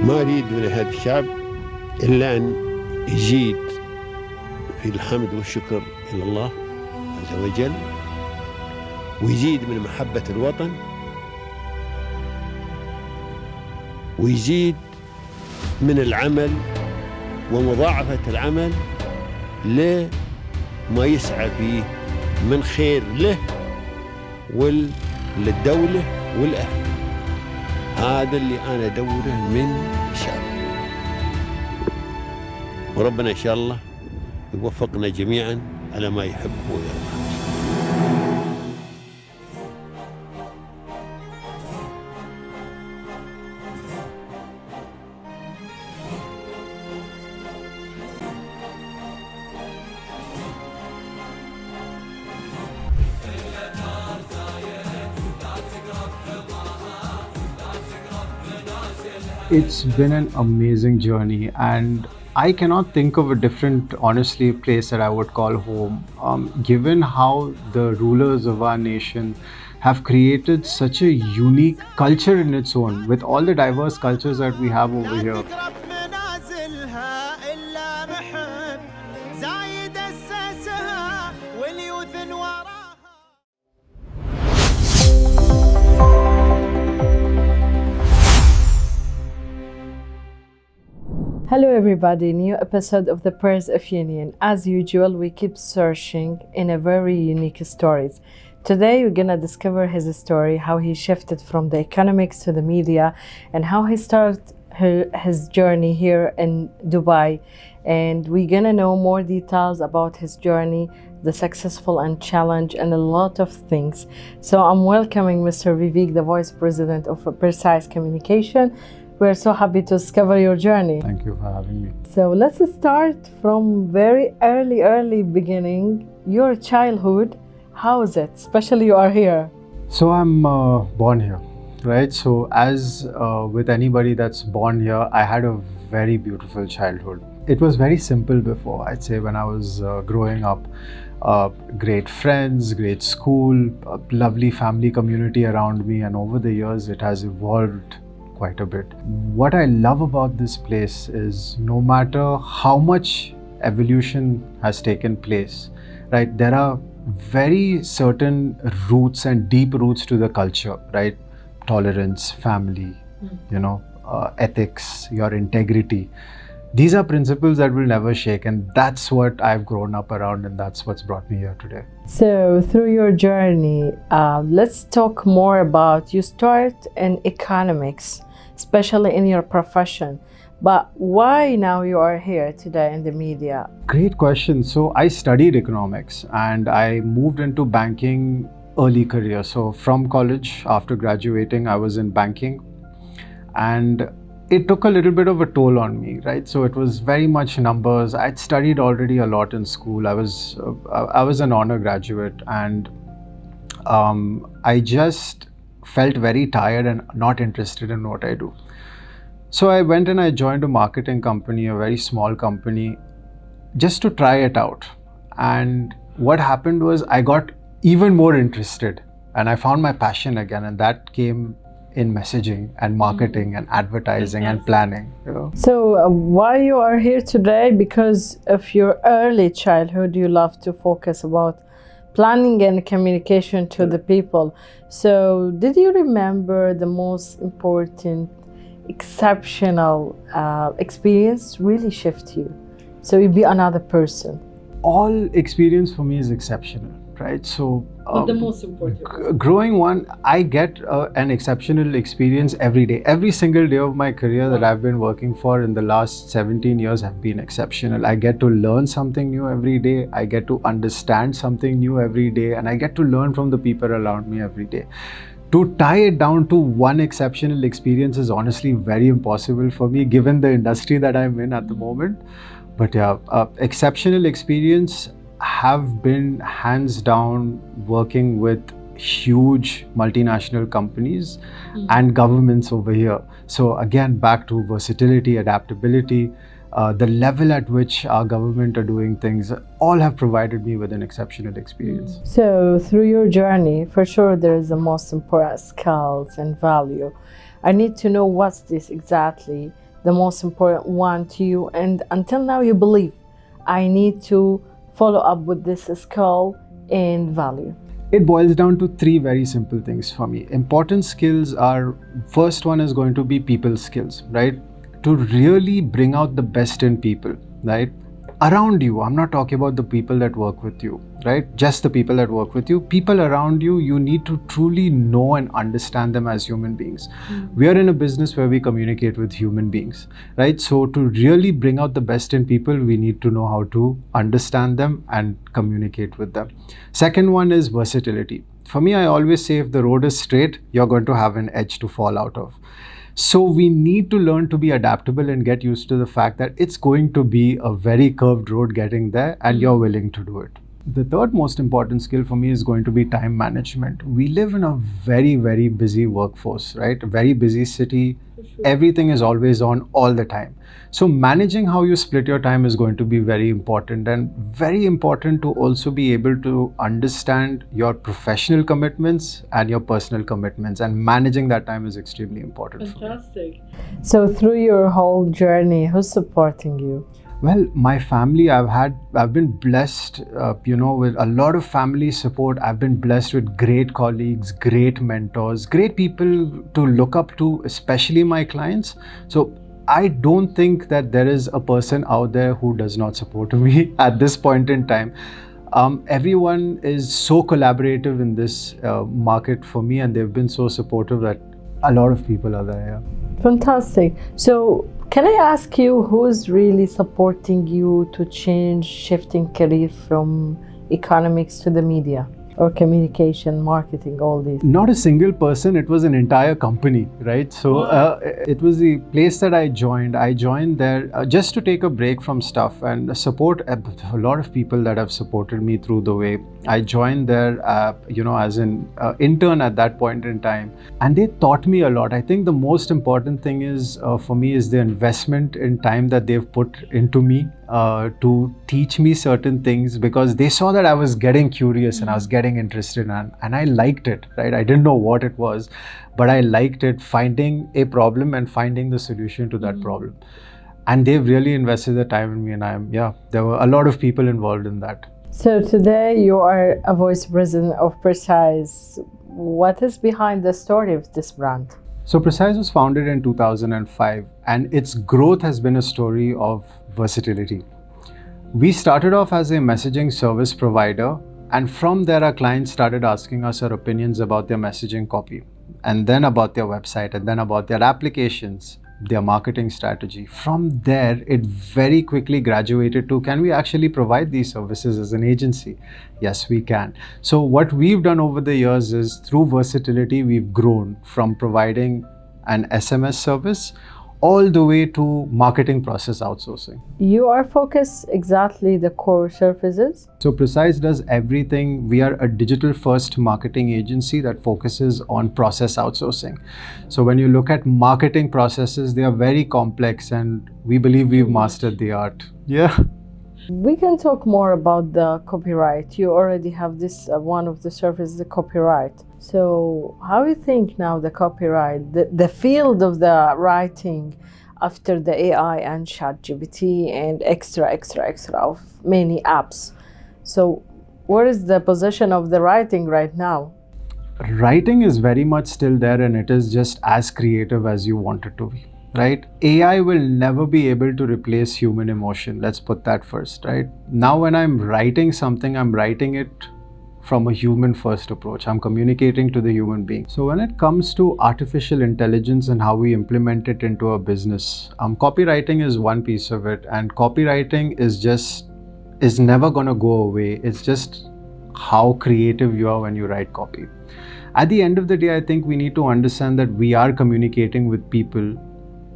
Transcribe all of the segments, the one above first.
ما أريد من هذا الشعب إلا أن يزيد في الحمد والشكر إلى الله عز وجل، ويزيد من محبة الوطن، ويزيد من العمل ومضاعفة العمل لما يسعى فيه من خير له وللدولة والأهل. هذا اللي أنا أدوره من الشعب، وربنا إن شاء الله يوفقنا جميعا على ما يحب ويرضى. It's been an amazing journey, and I cannot think of a different, honestly, place that I would call home. Given how the rulers of our nation have created such a unique culture in its own, with all the diverse cultures that we have over here. Hello everybody, new episode of the Prayers of Union. As usual, we keep searching in a very unique stories. Today we're gonna discover his story, how he shifted from the economics to the media, and how he started his journey here in Dubai. And we're gonna know more details about his journey, the successful and challenge, and a lot of things. So I'm welcoming Mr. Vivek, the Vice President of Precise Communication. We're so happy to discover your journey. Thank you for having me. So let's start from very early beginning, your childhood. How is it? Especially you are here. So I'm born here, right? So as with anybody that's born here, I had a very beautiful childhood. It was very simple before, I'd say, when I was growing up. Great friends, great school, a lovely family community around me, and over the years it has evolved quite a bit. What I love about this place is no matter how much evolution has taken place, right, there are very certain roots and deep roots to the culture, right? Tolerance, family, ethics, your integrity. These are principles that will never shake, and that's what I've grown up around, and that's what's brought me here today. So through your journey, let's talk more about, you start in economics, especially in your profession, but why now you are here today in the media? Great question. So I studied economics and I moved into banking early career. So from college, after graduating, I was in banking, and it took a little bit of a toll on me, right? So it was very much numbers. I'd studied already a lot in school. I was an honor graduate, and I just felt very tired and not interested in what I do. So I went and I joined a marketing company, a very small company, just to try it out. And what happened was I got even more interested, and I found my passion again, and that came in messaging and marketing and advertising and planning. So why you are here today? Because of your early childhood, you love to focus about planning and communication to the people. So did you remember the most important, exceptional experience really shift you? So you be another person. All experience for me is exceptional, right? So the most important? Growing one, I get an exceptional experience every day. Every single day of my career that I've been working for in the last 17 years have been exceptional. I get to learn something new every day. I get to understand something new every day, and I get to learn from the people around me every day. To tie it down to one exceptional experience is honestly very impossible for me, given the industry that I'm in at the moment. But yeah, exceptional experience have been hands down working with huge multinational companies and governments over here. So again, back to versatility, adaptability, the level at which our government are doing things, all have provided me with an exceptional experience. So through your journey, for sure there is the most important skills and value. I need to know what's this exactly, the most important one to you, and until now you believe I need to follow up with this skill and value? It boils down to three very simple things for me. Important skills are, first one is going to be people skills, right? To really bring out the best in people, right? Around you, I'm not talking about the people that work with you, right? Just the people that work with you. People around you, you need to truly know and understand them as human beings. We are in a business where we communicate with human beings, right? So to really bring out the best in people, we need to know how to understand them and communicate with them. Second one is versatility. For me, I always say if the road is straight, you're going to have an edge to fall out of. So we need to learn to be adaptable and get used to the fact that it's going to be a very curved road getting there, and you're willing to do it. The third most important skill for me is going to be time management. We live in a very, very busy workforce, right? A very busy city. Everything is always on all the time. So managing how you split your time is going to be very important, and very important to also be able to understand your professional commitments and your personal commitments, and managing that time is extremely important. Fantastic. So through your whole journey, who's supporting you? Well, my family, I've been blessed, with a lot of family support. I've been blessed with great colleagues, great mentors, great people to look up to, especially my clients. So I don't think that there is a person out there who does not support me at this point in time. Everyone is so collaborative in this market for me, and they've been so supportive that a lot of people are there. Yeah. Fantastic. So can I ask you, who's really supporting you to shifting career from economics to the media or communication, marketing, all these? Not a single person, it was an entire company, right? So it was the place that I joined. I joined there just to take a break from stuff and support a lot of people that have supported me through the way. I joined there, as an intern at that point in time, and they taught me a lot. I think the most important thing is for me is the investment in time that they've put into me to teach me certain things, because they saw that I was getting curious and I was getting interested, and I liked it, right? I didn't know what it was, but I liked it, finding a problem and finding the solution to that problem. And they've really invested the time in me, and there were a lot of people involved in that. So today you are a vice president of Precise. What is behind the story of this brand? So Precise was founded in 2005, and its growth has been a story of versatility. We started off as a messaging service provider, and from there our clients started asking us our opinions about their messaging copy, and then about their website, and then about their applications, their marketing strategy. From there, it very quickly graduated to, can we actually provide these services as an agency? Yes, we can. So what we've done over the years is, through versatility, we've grown from providing an SMS service all the way to marketing process outsourcing. You are focused exactly the core services? So Precise does everything. We are a digital first marketing agency that focuses on process outsourcing. So when you look at marketing processes, they are very complex, and we believe we've mastered the art. Yeah. We can talk more about the copyright. You already have this, one of the services, the copyright. So how do you think now the copyright, the field of the writing after the AI and ChatGPT and extra of many apps? So what is the position of the writing right now? Writing is very much still there, and it is just as creative as you want it to be. Right? AI will never be able to replace human emotion. Let's put that first, right? Now, when I'm writing something, I'm writing it from a human first approach. I'm communicating to the human being. So when it comes to artificial intelligence and how we implement it into a business, copywriting is one piece of it, and copywriting is never going to go away. It's just how creative you are when you write copy. At the end of the day, I think we need to understand that we are communicating with people,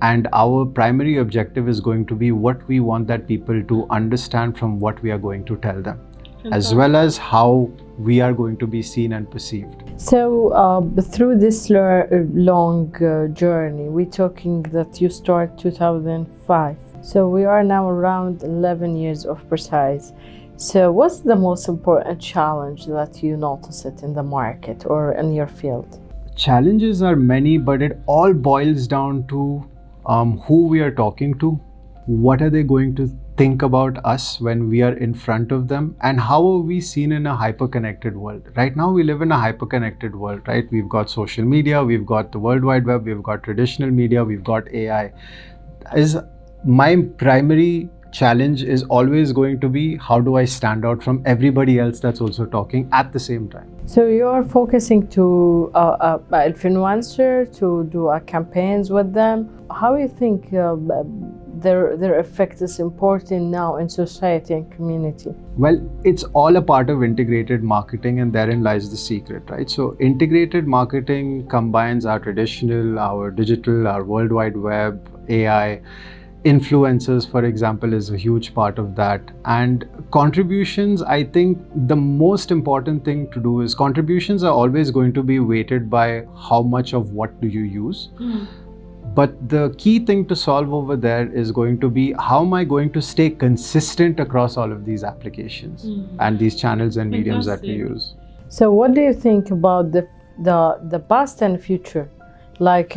and our primary objective is going to be what we want that people to understand from what we are going to tell them, as well as how we are going to be seen and perceived. So through this long journey, we're talking that you start 2005. So we are now around 11 years of Precise. So what's the most important challenge that you notice it in the market or in your field? Challenges are many, but it all boils down to who we are talking to, what are they going to think about us when we are in front of them, and how are we seen in a hyper-connected world. Right now we live in a hyper-connected world, right? We've got social media, we've got the World Wide Web, we've got traditional media, we've got AI. Is my primary challenge is always going to be, how do I stand out from everybody else that's also talking at the same time? So you are focusing to influencer to do campaigns with them. How do you think their effect is important now in society and community? Well, it's all a part of integrated marketing, and therein lies the secret, right? So integrated marketing combines our traditional, our digital, our World Wide Web, AI. Influencers, for example, is a huge part of that. And contributions, I think the most important thing to do is, contributions are always going to be weighted by how much of what do you use. But the key thing to solve over there is going to be, how am I going to stay consistent across all of these applications and these channels and mediums that we use. So what do you think about the past and future? Like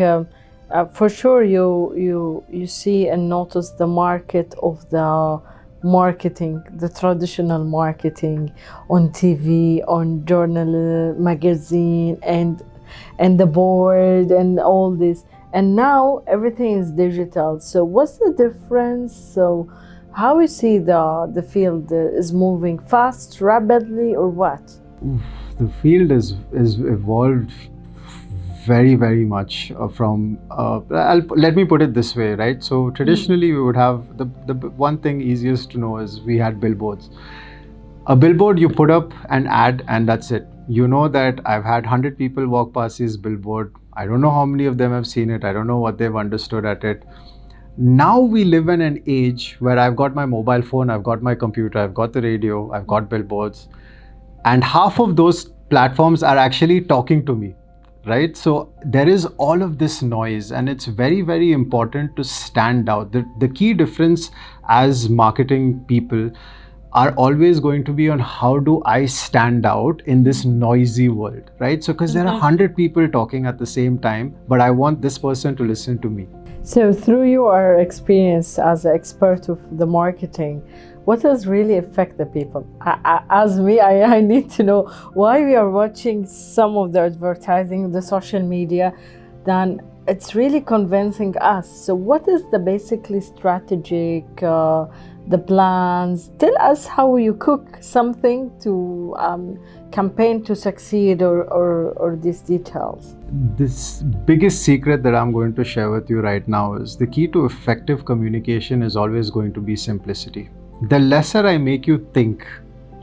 for sure you see and notice the market of the marketing, the traditional marketing on TV, on journal, magazine, and the board and all this. And now everything is digital. So what's the difference? So how you see the field is moving fast, rapidly, or what? The field is evolved very, very much from, let me put it this way, right? So traditionally we would have, the one thing easiest to know is we had billboards. A billboard, you put up an ad and that's it. You know that I've had 100 people walk past this billboard. I don't know how many of them have seen it. I don't know what they've understood at it. Now we live in an age where I've got my mobile phone, I've got my computer, I've got the radio, I've got billboards, and half of those platforms are actually talking to me, right? So there is all of this noise, and it's very, very important to stand out. The key difference as marketing people are always going to be on, how do I stand out in this noisy world, right? So because there are 100 people talking at the same time, but I want this person to listen to me. So through your experience as an expert of the marketing, what does really affect the people? As me, I need to know why we are watching some of the advertising, the social media, then it's really convincing us. So what is the basically strategic, the plans? Tell us how you cook something to campaign to succeed, or these details. This biggest secret that I'm going to share with you right now is, the key to effective communication is always going to be simplicity. The lesser I make you think,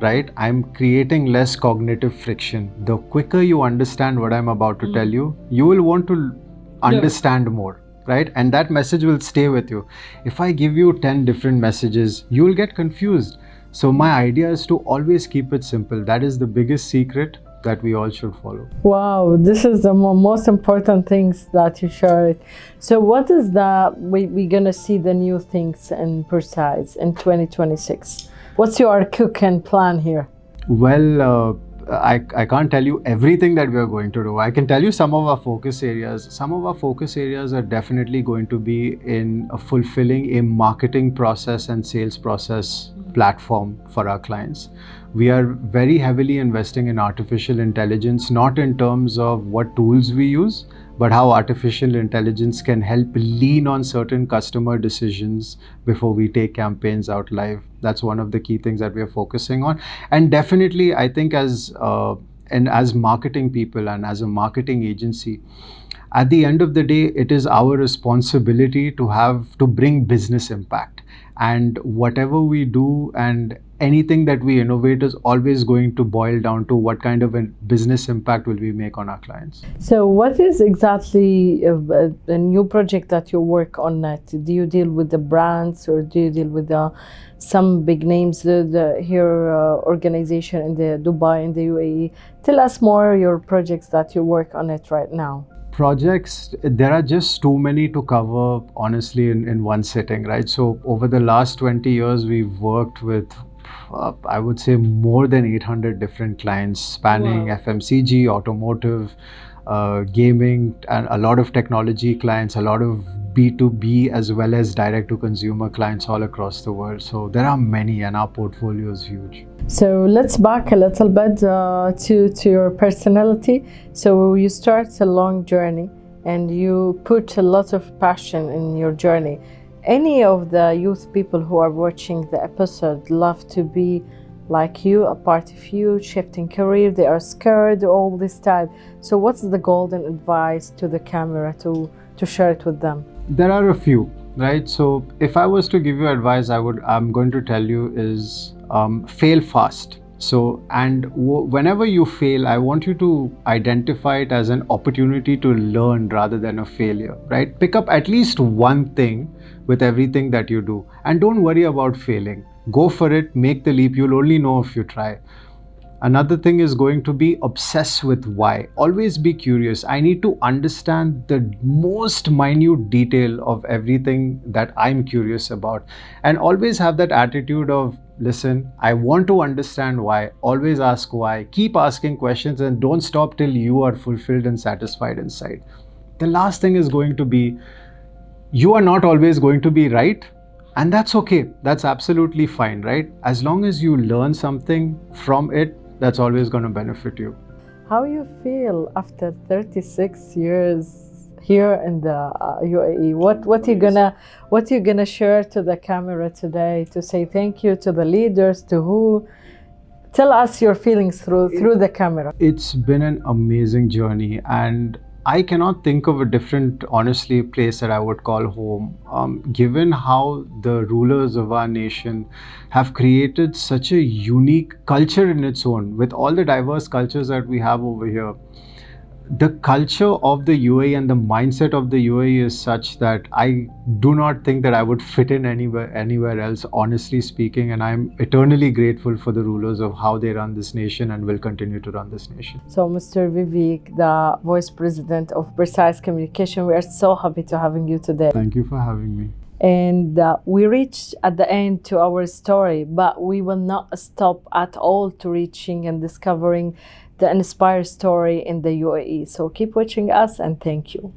right, I'm creating less cognitive friction. The quicker you understand what I'm about to tell you, you will want to understand more, right? And that message will stay with you. If I give you 10 different messages, you will get confused. So my idea is to always keep it simple. That is the biggest secret that we all should follow. Wow, this is the most important things that you shared. So what is we're gonna see the new things in Precise in 2026? What's your cook and plan here? Well, I can't tell you everything that we are going to do. I can tell you some of our focus areas. Some of our focus areas are definitely going to be in fulfilling a marketing process and sales process platform for our clients. We are very heavily investing in artificial intelligence, not in terms of what tools we use, but how artificial intelligence can help lean on certain customer decisions before we take campaigns out live. That's one of the key things that we are focusing on. And definitely, I think as marketing people and as a marketing agency, at the end of the day, it is our responsibility to bring business impact. And whatever we do and anything that we innovate is always going to boil down to what kind of a business impact will we make on our clients. So what is exactly a new project that you work on? Do you deal with the brands, or do you deal with some big names, the organization in the Dubai, in the UAE? Tell us more your projects that you work on it right now. Projects, there are just too many to cover, honestly, in one sitting, right? So over the last 20 years, we've worked with, I would say, more than 800 different clients, spanning FMCG, automotive, gaming, and a lot of technology clients, a lot of B2B as well as direct to consumer clients all across the world. So there are many, and our portfolio is huge. So let's back a little bit to your personality. So you start a long journey and you put a lot of passion in your journey. Any of the youth people who are watching the episode love to be like you, a part of you, shifting career, they are scared all this time. So what's the golden advice to the camera to share it with them? There are a few, right? So if I was to give you advice, I'm going to tell you is fail fast. So, and whenever you fail, I want you to identify it as an opportunity to learn rather than a failure, right? Pick up at least one thing with everything that you do, and don't worry about failing. Go for it, make the leap. You'll only know if you try. Another thing is going to be obsessed with why. Always be curious. I need to understand the most minute detail of everything that I'm curious about. And always have that attitude of, listen, I want to understand why. Always ask why. Keep asking questions and don't stop till you are fulfilled and satisfied inside. The last thing is going to be, you are not always going to be right. And that's okay. That's absolutely fine, right? As long as you learn something from it, that's always going to benefit you. How you feel after 36 years here in the UAE? What you gonna share to the camera today to say thank you to the leaders, to who? Tell us your feelings through the camera. It's been an amazing journey, and I cannot think of a different, honestly, place that I would call home. Given how the rulers of our nation have created such a unique culture in its own, with all the diverse cultures that we have over here, the culture of the UAE and the mindset of the UAE is such that I do not think that I would fit in anywhere else, honestly speaking. And I'm eternally grateful for the rulers of how they run this nation and will continue to run this nation. So, Mr. Vivek, the Vice President of Precise Communication, we are so happy to having you today. Thank you for having me. And we reached at the end to our story, but we will not stop at all to reaching and discovering the inspired story in the UAE. So keep watching us, and thank you.